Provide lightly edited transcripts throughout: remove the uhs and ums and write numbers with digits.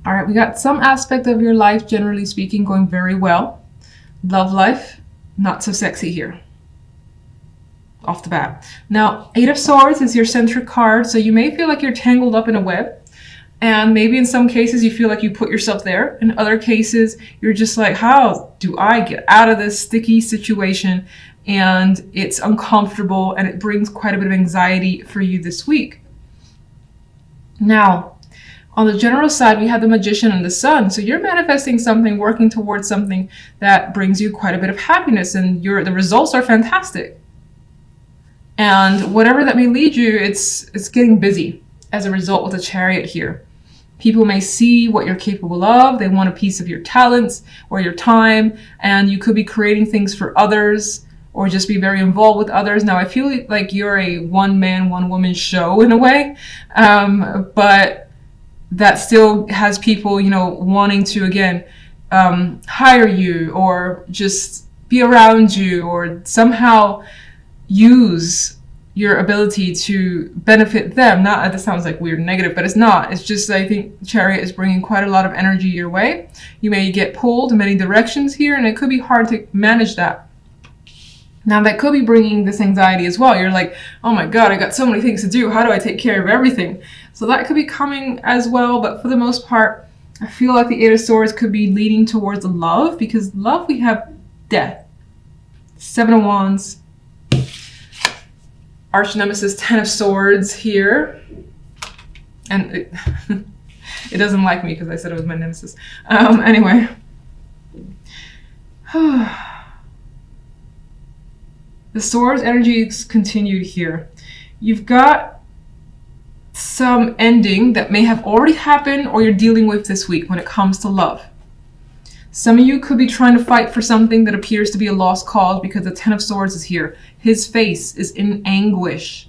All right, we got some aspect of your life, generally speaking, going very well. Love life, not so sexy here. Off the bat. Now, Eight of Swords is your centric card, so you may feel like you're tangled up in a web. And maybe in some cases you feel like you put yourself there. In other cases, you're just like, how do I get out of this sticky situation? And it's uncomfortable and it brings quite a bit of anxiety for you this week. Now, on the general side, we have the Magician and the Sun. So you're manifesting something, working towards something that brings you quite a bit of happiness, and the results are fantastic. And whatever that may lead you, it's getting busy as a result with the Chariot here. People may see what you're capable of. They want a piece of your talents or your time, and you could be creating things for others or just be very involved with others. Now, I feel like you're a one-man, one-woman show in a way, but that still has people, wanting to, again, hire you or just be around you or somehow use your ability to benefit them. Not, that sounds like weird and negative, but it's not. It's just, I think Chariot is bringing quite a lot of energy your way. You may get pulled in many directions here, and it could be hard to manage that. Now, that could be bringing this anxiety as well. You're like, oh my God, I got so many things to do. How do I take care of everything? So that could be coming as well. But for the most part, I feel like the Eight of Swords could be leading towards love, because love, we have Death, Seven of Wands, Arch Nemesis, Ten of Swords here. And it doesn't like me because I said it was my nemesis. Anyway. The Swords energy is continued here. You've got some ending that may have already happened or you're dealing with this week when it comes to love. Some of you could be trying to fight for something that appears to be a lost cause because the Ten of Swords is here. His face is in anguish.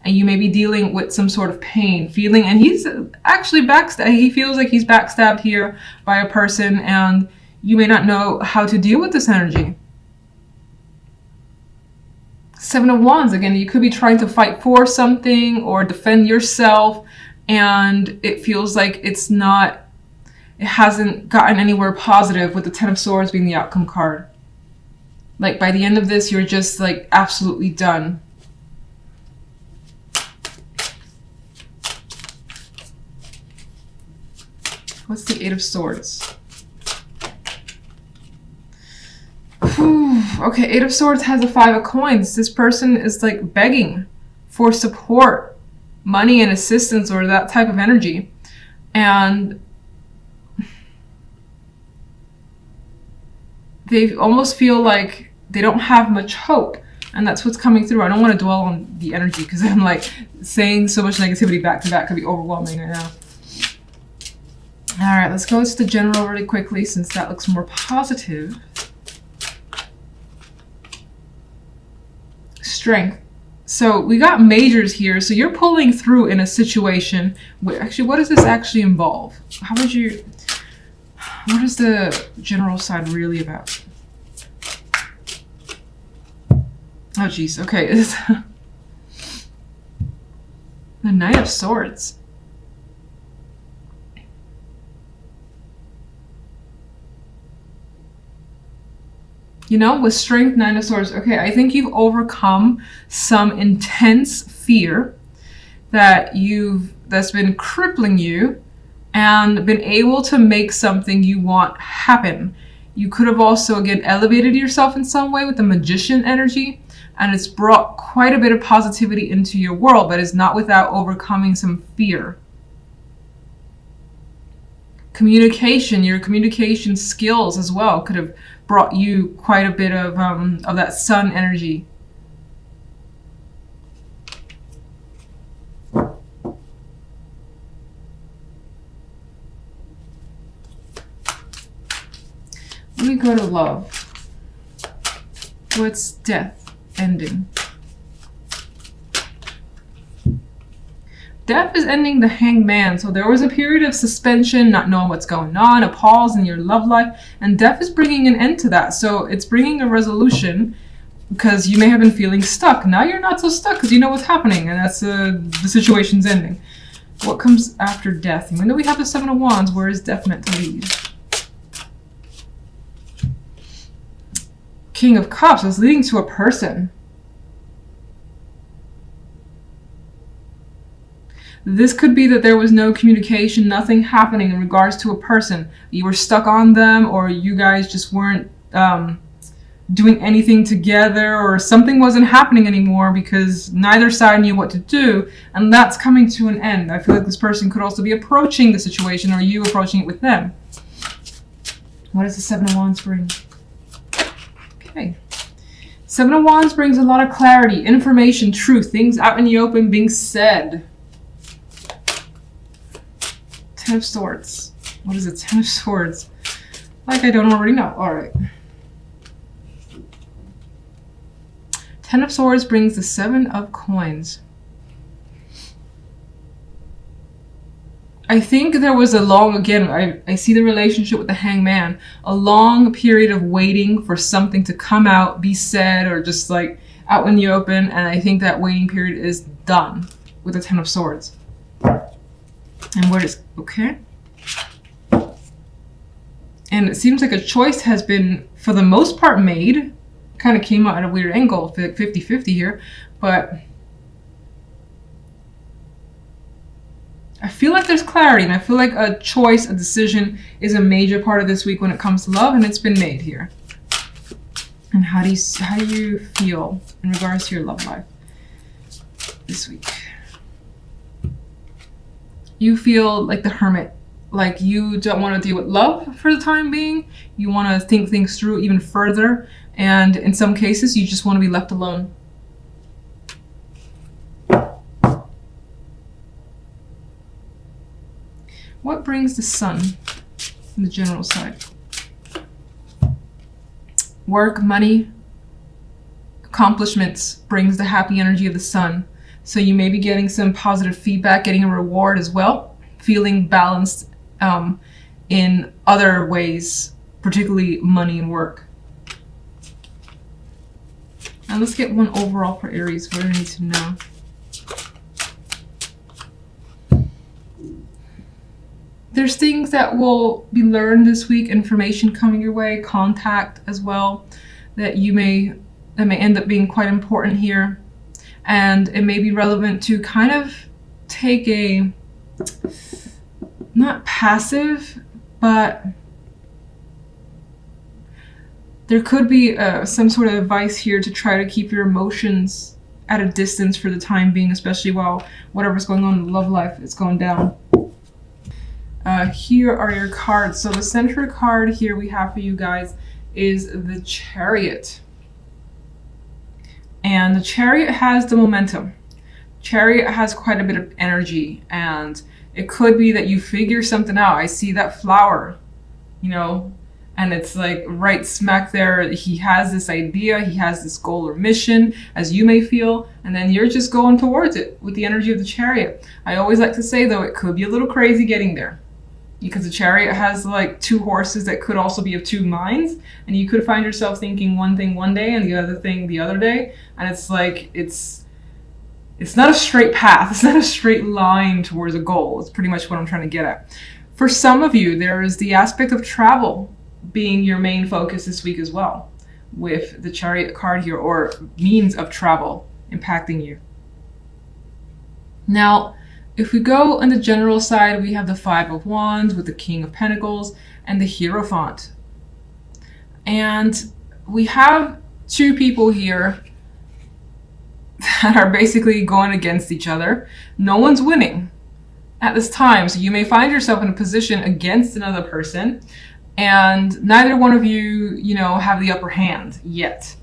And you may be dealing with some sort of pain, feeling, and he's actually backstabbed. He feels like he's backstabbed here by a person, and you may not know how to deal with this energy. Seven of Wands, again, you could be trying to fight for something or defend yourself, and it feels like it hasn't gotten anywhere positive, with the Ten of Swords being the outcome card. Like, by the end of this, you're just like absolutely done. What's the Eight of Swords? Okay, Eight of Swords has a Five of Coins. This person is like begging for support, money and assistance, or that type of energy. And they almost feel like they don't have much hope. And that's what's coming through. I don't want to dwell on the energy because I'm like saying so much negativity back to back could be overwhelming right now. All right, let's go to the general really quickly since that looks more positive. Strength. So we got majors here. So you're pulling through in a situation where, actually, what does this actually involve? What is the general side really about? Oh, geez. Okay. It's the Knight of Swords. With Strength, Nine of Swords, okay, I think you've overcome some intense fear that's been crippling you and been able to make something you want happen. You could have also, again, elevated yourself in some way with the Magician energy, and it's brought quite a bit of positivity into your world, but it's not without overcoming some fear. Communication, your communication skills as well could have brought you quite a bit of that Sun energy. Let me go to love. What's Death ending? Death is ending the Hanged Man. So there was a period of suspension, not knowing what's going on, a pause in your love life, and Death is bringing an end to that. So it's bringing a resolution because you may have been feeling stuck. Now you're not so stuck because you know what's happening, and that's the situation's ending. What comes after death? Even though we have the Seven of Wands, where is death meant to lead? King of Cups is leading to a person. This could be that there was no communication, nothing happening in regards to a person. You were stuck on them, or you guys just weren't doing anything together, or something wasn't happening anymore because neither side knew what to do, and that's coming to an end. I feel like this person could also be approaching the situation, or you approaching it with them. What does the Seven of Wands bring? Okay. Seven of Wands brings a lot of clarity, information, truth, things out in the open being said. Ten of Swords. What is it? Ten of Swords. Like I don't already know. Alright. Ten of Swords brings the Seven of Coins. I think there was a long, again, I see the relationship with the Hangman, a long period of waiting for something to come out, be said, or just like out in the open, and I think that waiting period is done with the Ten of Swords. And where does, okay. And it seems like a choice has been, for the most part, made. Kind of came out at a weird angle, 50-50 here, but I feel like there's clarity, and I feel like a choice, a decision is a major part of this week when it comes to love, and it's been made here. And how do you feel in regards to your love life this week? You feel like the Hermit, like you don't want to deal with love for the time being. You want to think things through even further, and in some cases you just want to be left alone. What brings the Sun on the general side? Work, money, accomplishments brings the happy energy of the Sun. So you may be getting some positive feedback, getting a reward as well, feeling balanced in other ways, particularly money and work. And let's get one overall for Aries. What do I need to know? There's things that will be learned this week, information coming your way, contact as well, that may end up being quite important here. And it may be relevant to kind of take a, not passive, but there could be some sort of advice here to try to keep your emotions at a distance for the time being, especially while whatever's going on in love life is going down. Here are your cards. So the center card here we have for you guys is the Chariot. And the Chariot has the momentum. Chariot has quite a bit of energy, and it could be that you figure something out. I see that flower, you know, and it's like right smack there. He has this idea, he has this goal or mission, as you may feel, and then you're just going towards it with the energy of the Chariot. I always like to say, though, it could be a little crazy getting there, because the Chariot has like two horses that could also be of two minds, and you could find yourself thinking one thing one day and the other thing the other day, and it's like it's not a straight path. It's not a straight line towards a goal. It's pretty much what I'm trying to get at. For some of you, there is the aspect of travel being your main focus this week as well, with the Chariot card here, or means of travel impacting you. Now, if we go on the general side, we have the Five of Wands with the King of Pentacles and the Hierophant. And we have two people here that are basically going against each other. No one's winning at this time. So you may find yourself in a position against another person, and neither one of you, have the upper hand yet.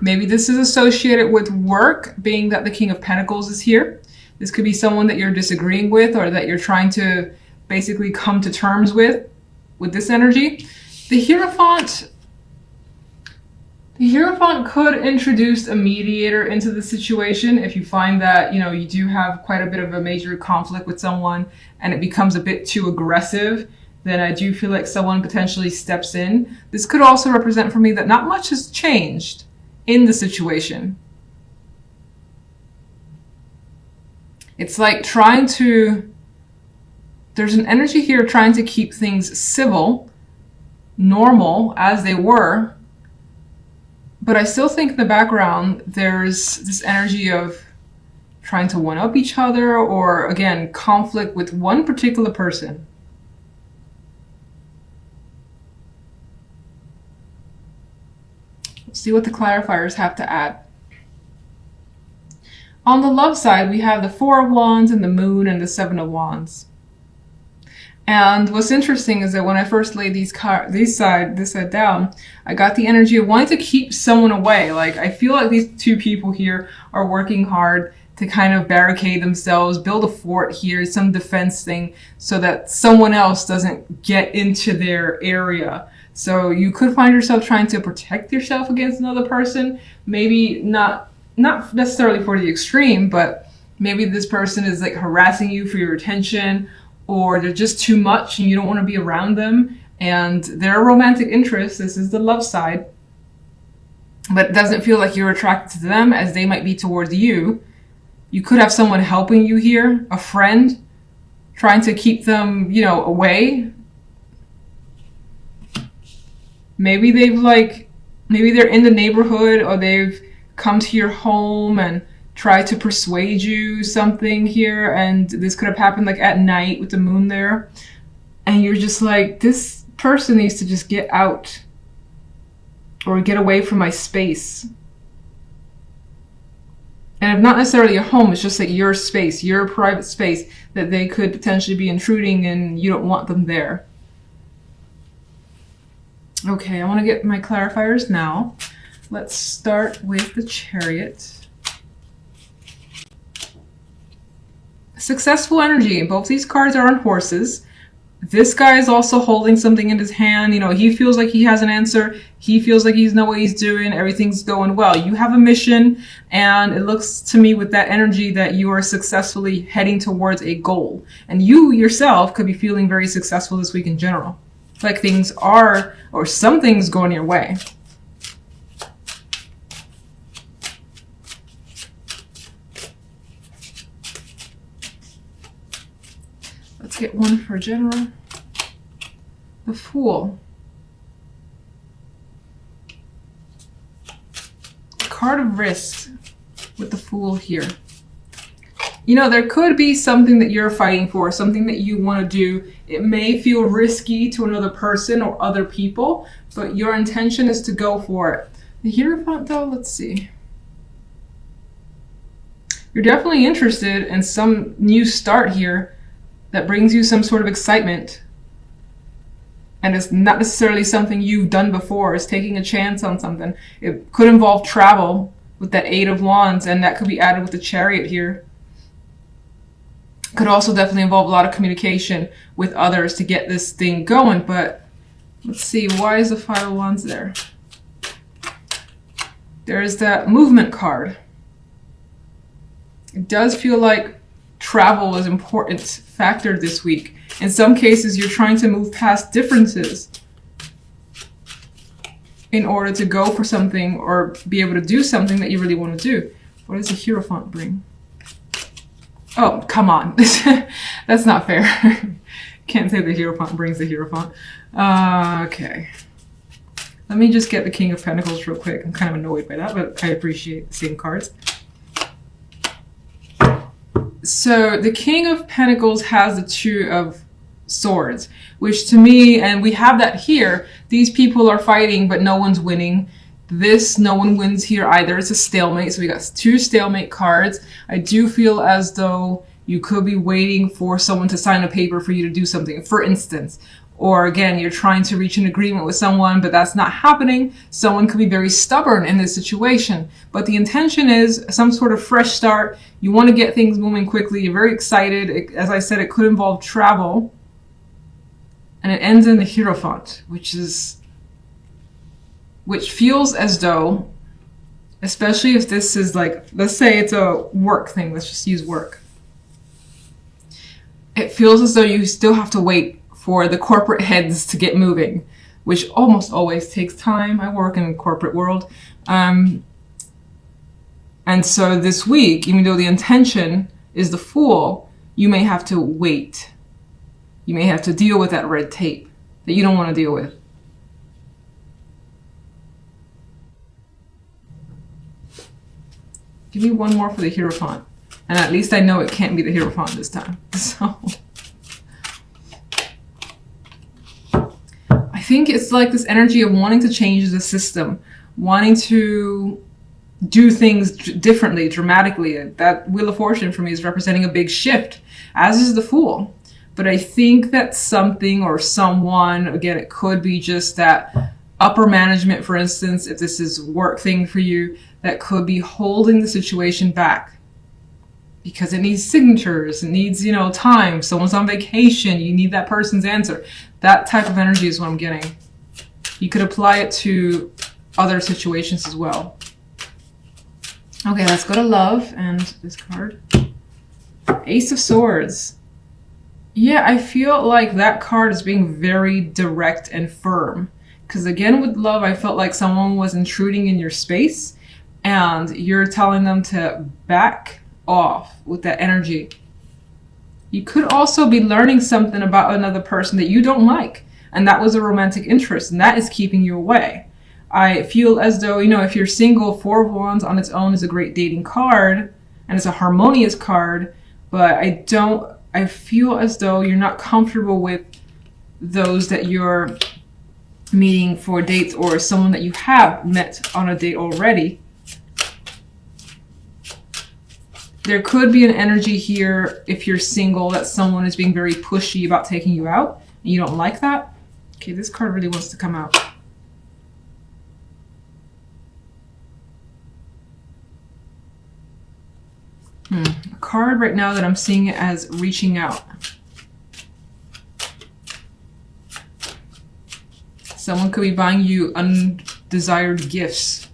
Maybe this is associated with work, being that the King of Pentacles is here. This could be someone that you're disagreeing with, or that you're trying to basically come to terms with this energy. The Hierophant could introduce a mediator into the situation if you find that, you do have quite a bit of a major conflict with someone and it becomes a bit too aggressive. Then I do feel like someone potentially steps in. This could also represent for me that not much has changed in the situation. It's like there's an energy here trying to keep things civil, normal as they were. But I still think in the background, there's this energy of trying to one-up each other, or again, conflict with one particular person. Let's see what the clarifiers have to add. On the love side, we have the Four of Wands and the Moon and the Seven of Wands. And what's interesting is that when I first laid this side down, I got the energy of wanting to keep someone away. Like, I feel like these two people here are working hard to kind of barricade themselves, build a fort here, some defense thing, so that someone else doesn't get into their area. So you could find yourself trying to protect yourself against another person. Maybe not necessarily for the extreme, but maybe this person is like harassing you for your attention, or they're just too much and you don't want to be around them, and they're a romantic interest. This is the love side, but it doesn't feel like you're attracted to them as they might be towards you. You could have someone helping you here, a friend, trying to keep them, away. Maybe maybe they're in the neighborhood, or they've come to your home and try to persuade you something here, and this could have happened like at night with the moon there, and you're just like, this person needs to just get out or get away from my space. And if not necessarily a home, it's just like your space, your private space that they could potentially be intruding, and you don't want them there. Okay, I want to get my clarifiers now. Let's start with the Chariot. Successful energy. Both these cards are on horses. This guy is also holding something in his hand. He feels like he has an answer. He feels like he knows what he's doing. Everything's going well. You have a mission, and it looks to me with that energy that you are successfully heading towards a goal. And you yourself could be feeling very successful this week in general. Like things are, or something's going your way. Let's get one for general. The Fool. Card of risk with the Fool here. There could be something that you're fighting for, something that you want to do. It may feel risky to another person or other people, but your intention is to go for it. The Hierophant, though, let's see. You're definitely interested in some new start here that brings you some sort of excitement. And it's not necessarily something you've done before. It's taking a chance on something. It could involve travel with that Eight of Wands, and that could be added with the Chariot here. Could also definitely involve a lot of communication with others to get this thing going. But let's see, why is the Five of Wands there? There's that movement card. It does feel like travel is an important factor this week. In some cases, you're trying to move past differences in order to go for something or be able to do something that you really want to do. What does the Hierophant bring? Oh, come on. That's not fair. Can't say the Hierophant brings the Hierophant. Okay. Let me just get the King of Pentacles real quick. I'm kind of annoyed by that, but I appreciate seeing cards. So the King of Pentacles has the Two of Swords, which to me, and we have that here, these people are fighting, but no one's winning. No one wins here either. It's a stalemate. So we got two stalemate cards. I do feel as though you could be waiting for someone to sign a paper for you to do something, for instance. Or again, you're trying to reach an agreement with someone, but that's not happening. Someone could be very stubborn in this situation. But the intention is some sort of fresh start. You want to get things moving quickly. You're very excited. As I said, it could involve travel. And it ends in the Hierophant, which feels as though, especially if this is like, let's say it's a work thing. Let's just use work. It feels as though you still have to wait for the corporate heads to get moving, which almost always takes time. I work in the corporate world. And so this week, even though the intention is the Fool, you may have to wait. You may have to deal with that red tape that you don't want to deal with. Give me one more for the Hierophant. And at least I know it can't be the Hierophant this time. So I think it's like this energy of wanting to change the system, wanting to do things differently, dramatically. That Wheel of Fortune for me is representing a big shift, as is the Fool. But I think that something or someone, again, it could be just that upper management, for instance, if this is work thing for you, that could be holding the situation back because it needs signatures, it needs, you know, time. Someone's on vacation, you need that person's answer. That type of energy is what I'm getting. You could apply it to other situations as well. Okay, let's go to love and this card. Ace of Swords. Yeah, I feel like that card is being very direct and firm. Because again, with love, I felt like someone was intruding in your space and you're telling them to back off with that energy. You could also be learning something about another person that you don't like. And that was a romantic interest, and that is keeping you away. I feel as though, you know, if you're single, Four of Wands on its own is a great dating card, and it's a harmonious card, but I feel as though you're not comfortable with those that you're meeting for dates or someone that you have met on a date already. There could be an energy here, if you're single, that someone is being very pushy about taking you out, and you don't like that. Okay, this card really wants to come out. A card right now that I'm seeing it as reaching out. Someone could be buying you undesired gifts.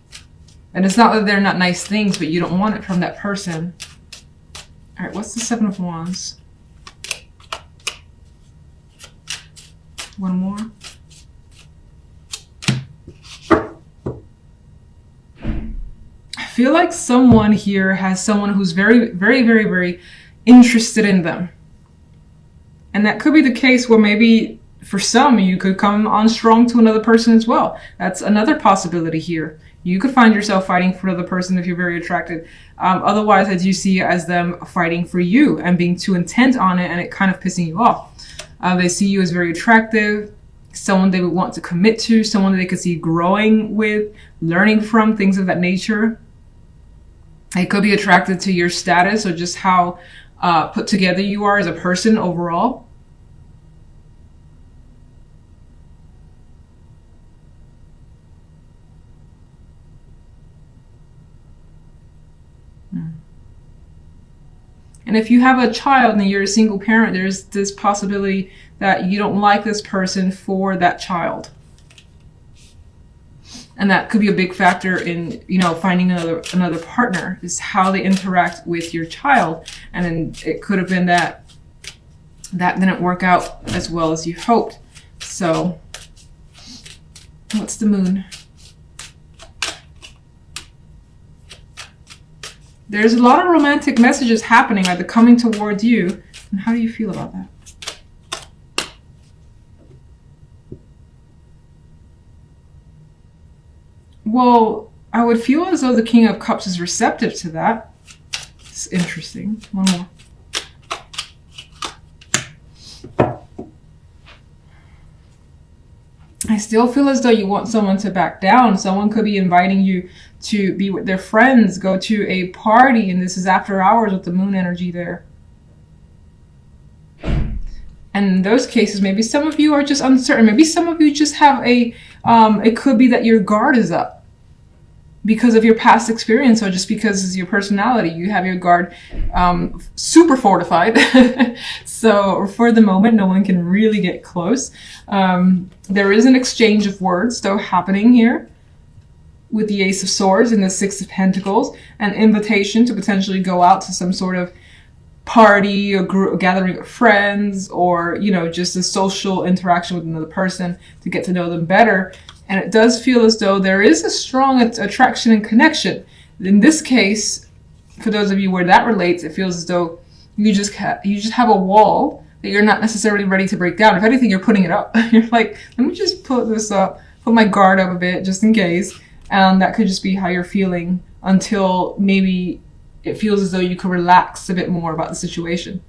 And it's not that they're not nice things, but you don't want it from that person. All right, what's the Seven of Wands? One more. I feel like someone here has someone who's very, very, very, very interested in them. And that could be the case where maybe for some, you could come on strong to another person as well. That's another possibility here. You could find yourself fighting for another person if you're very attracted. Otherwise, I do see it as them fighting for you and being too intent on it and it kind of pissing you off. They see you as very attractive, someone they would want to commit to, someone that they could see growing with, learning from, things of that nature. They could be attracted to your status or just how put together you are as a person overall. And if you have a child and you're a single parent, there's this possibility that you don't like this person for that child. And that could be a big factor in, you know, finding another partner, is how they interact with your child. And then it could have been that didn't work out as well as you hoped. So what's the Moon? There's a lot of romantic messages happening, either coming towards you. And how do you feel about that? Well, I would feel as though the King of Cups is receptive to that. It's interesting. One more. I still feel as though you want someone to back down. Someone could be inviting you to be with their friends, go to a party, and this is after hours with the Moon energy there. And in those cases, maybe some of you are just uncertain. Maybe some of you just have it could be that your guard is up because of your past experience or just because it's your personality. You have your guard super fortified. So for the moment, no one can really get close. There is an exchange of words though happening here with the Ace of Swords and the Six of Pentacles, an invitation to potentially go out to some sort of party or group gathering of friends, or, you know, just a social interaction with another person to get to know them better. And it does feel as though there is a strong attraction and connection. In this case, for those of you where that relates, it feels as though you just have a wall that you're not necessarily ready to break down. If anything, you're putting it up. You're like, let me just put this up, put my guard up a bit just in case. And that could just be how you're feeling until maybe it feels as though you could relax a bit more about the situation.